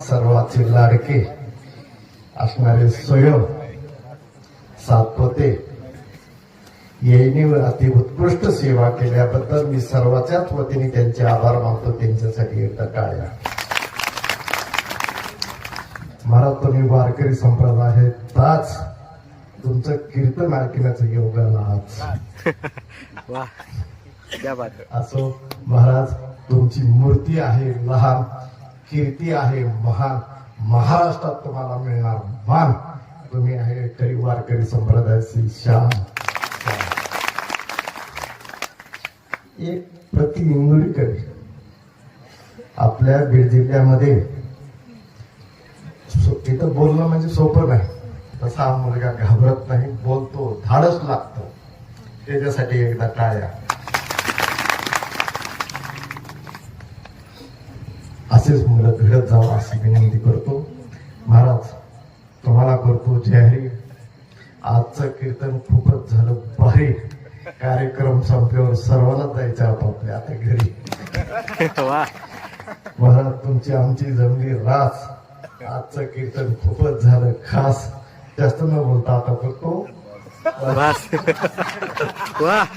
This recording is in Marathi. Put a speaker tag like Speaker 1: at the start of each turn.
Speaker 1: सर्वाचे लाडके असणारे स्वयं सातपुते यांनी अति उत्कृष्ट सेवा केल्याबद्दल मी सर्वाच्याच वतीने त्यांचे आभार मानतो. त्यांच्यासाठी एकदा टाळ्या. महाराज, तुम्ही वारकरी संप्रदायातच तुमचं कीर्तन ऐकण्याचं योग आला आज. असो महाराज, तुमची मूर्ती आहे लहान, कीर्ती आहे महान. महाराष्ट्रात तुम्हाला मिळणार मान. तुम्ही आहे तरी वारकरी संप्रदायाची शान. एक प्रति इंगोलीकर आपल्या बीड जिल्ह्यामध्ये इथं बोलणं म्हणजे सोपं नाही. तसा हा मुलगा घाबरत नाही, बोलतो, धाडस लागतो. त्याच्यासाठी एकदा टाळ्या. असेच मुलं घडत जावं अशी विनंती करतो. महाराज, तुम्हाला करतो जाहीर. आजचं कीर्तन खूपच झालं भारी. कार्यक्रम संपल्यावर सर्वांना जायचं आपापल्या आता घरी. महाराज, तुमची आमची जमली रास. आजचं कीर्तन खूपच झालं खास. जास्त न बोलता आता करतो.